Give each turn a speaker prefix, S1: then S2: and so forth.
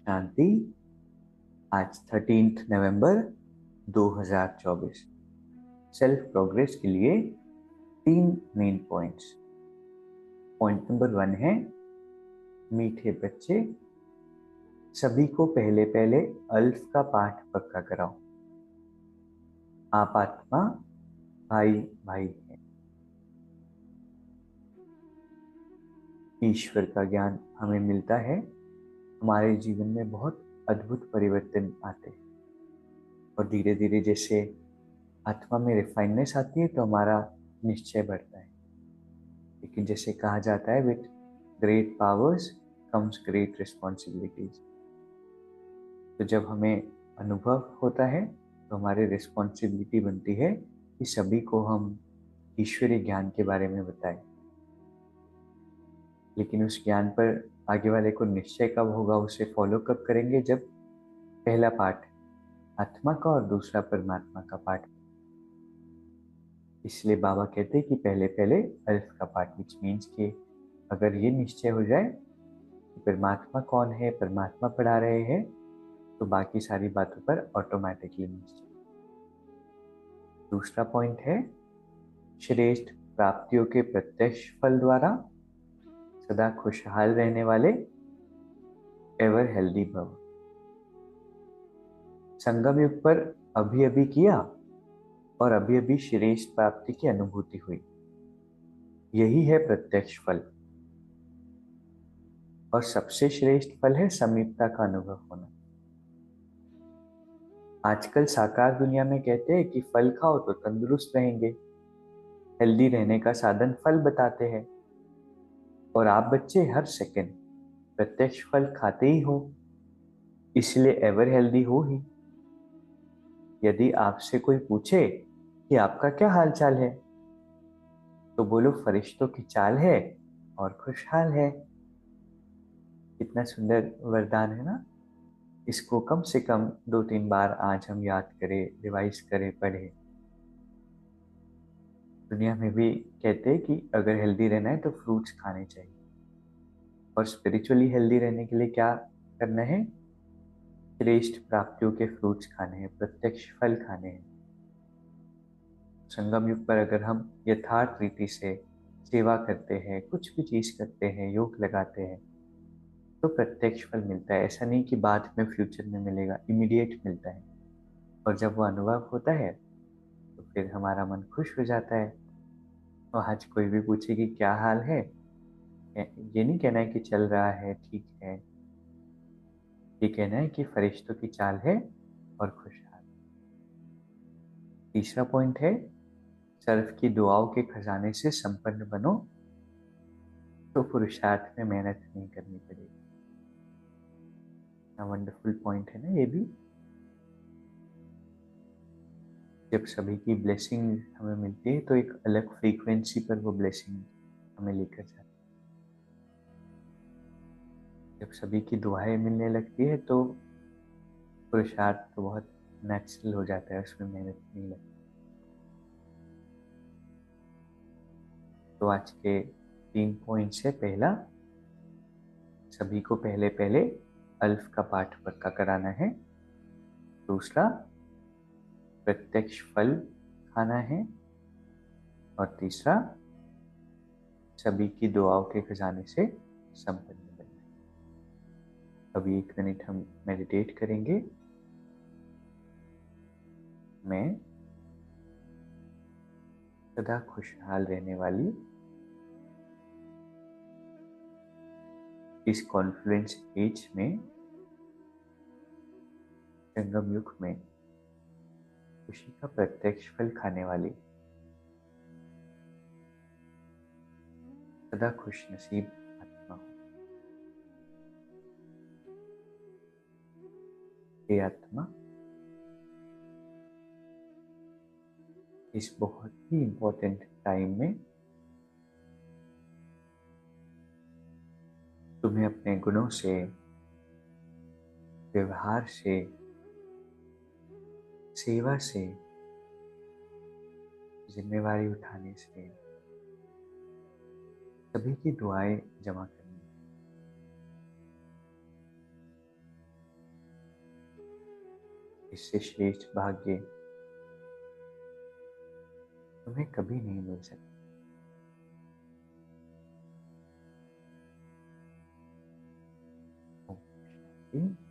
S1: शांति। आज 13 नवंबर 2024। Self progress के लिए 3 मेन पॉइंट्स। पॉइंट नंबर 1 है, मीठे बच्चे सभी को पहले पहले अल्फ का पाठ पक्का कराओ। आप आत्मा भाई भाई है। ईश्वर का ज्ञान हमें मिलता है, हमारे जीवन में बहुत अद्भुत परिवर्तन आते हैं और धीरे धीरे जैसे आत्मा में रिफाइननेस आती है तो हमारा निश्चय बढ़ता है। लेकिन जैसे कहा जाता है, with great powers comes great responsibilities. तो जब हमें अनुभव होता है तो हमारी रिस्पॉन्सिबिलिटी बनती है कि सभी को हम ईश्वरीय ज्ञान के बारे में बताएं। लेकिन उस ज्ञान पर आगे वाले को निश्चय कब होगा, उसे फॉलो कब करेंगे, जब पहला पाठ आत्मा का और दूसरा परमात्मा का पाठ। इसलिए बाबा कहते हैं कि पहले पहले अल्फ का पाठ, विच मीन्स कि अगर ये निश्चय हो जाए कि परमात्मा कौन है, परमात्मा पढ़ा रहे हैं, तो बाकी सारी बातों पर ऑटोमेटिकली निश्चय। दूसरा पॉइंट है, श्रेष्ठ प्राप्तियों के प्रत्यक्ष फल द्वारा सदा खुशहाल रहने वाले एवर हेल्दी भव। संगम युग पर अभी अभी किया और अभी अभी श्रेष्ठ प्राप्ति की अनुभूति हुई, यही है प्रत्यक्ष फल। और सबसे श्रेष्ठ फल है समीपता का अनुभव होना। आजकल साकार दुनिया में कहते हैं कि फल खाओ तो तंदुरुस्त रहेंगे, हेल्दी रहने का साधन फल बताते हैं। और आप बच्चे हर सेकंड प्रत्यक्ष फल खाते ही हो, इसलिए एवर हेल्दी हो ही। यदि आपसे कोई पूछे कि आपका क्या हाल चाल है, तो बोलो फरिश्तों की चाल है और खुशहाल है। कितना सुंदर वरदान है ना। इसको कम से कम 2-3 बार आज हम याद करें, रिवाइज करें, पढ़ें। दुनिया में भी कहते हैं कि अगर हेल्दी रहना है तो फ्रूट्स खाने चाहिए, और स्पिरिचुअली हेल्दी रहने के लिए क्या करना है, श्रेष्ठ प्राप्तियों के फ्रूट्स खाने हैं, प्रत्यक्ष फल खाने हैं। संगम युग पर अगर हम यथार्थ रीति से सेवा करते हैं, कुछ भी चीज करते हैं, योग लगाते हैं, तो प्रत्यक्ष फल मिलता है। ऐसा नहीं कि बाद में फ्यूचर में मिलेगा, इमीडिएट मिलता है। और जब वो अनुभव होता है तो फिर हमारा मन खुश हो जाता है। तो आज कोई भी पूछे कि क्या हाल है, ये नहीं कहना है कि चल रहा है, ठीक है। ये कहना है कि फरिश्तों की चाल है और खुशहाल। तीसरा पॉइंट है, सर्फ की दुआओं के खजाने से संपन्न बनो तो पुरुषार्थ में मेहनत नहीं करनी पड़ेगी। वंडरफुल पॉइंट है ना ये भी। जब सभी की ब्लेसिंग हमें मिलती है तो एक अलग फ्रीक्वेंसी पर वो ब्लेसिंग हमें लेकर जाती है। जब सभी की दुआएं मिलने लगती है तो पुरुषार्थ तो बहुत नेचुरल हो जाता है, उसमें मेहनत नहीं लगती। तो आज के 3 पॉइंट्स है, पहला सभी को पहले पहले अल्फ का पाठ पक्का कराना है। दूसरा प्रत्यक्ष फल खाना है। और तीसरा सभी की दुआओं के खजाने से संपन्न बनना है। अभी 1 मिनट हम मेडिटेट करेंगे। मैं सदा खुशहाल रहने वाली इस कॉन्फ्लुएंस एज में, संगम युग में खुशी का प्रत्यक्ष फल खाने वाली सदा खुश नसीब आत्मा हूँ। हे आत्मा, इस बहुत ही इम्पोर्टेंट टाइम में तुम्हें अपने गुणों से, व्यवहार से, सेवा से, जिम्मेवारी उठाने से सभी की दुआएं जमा करनी। इससे श्रेष्ठ भाग्य तुम्हें कभी नहीं मिल सकता। ओम शांति।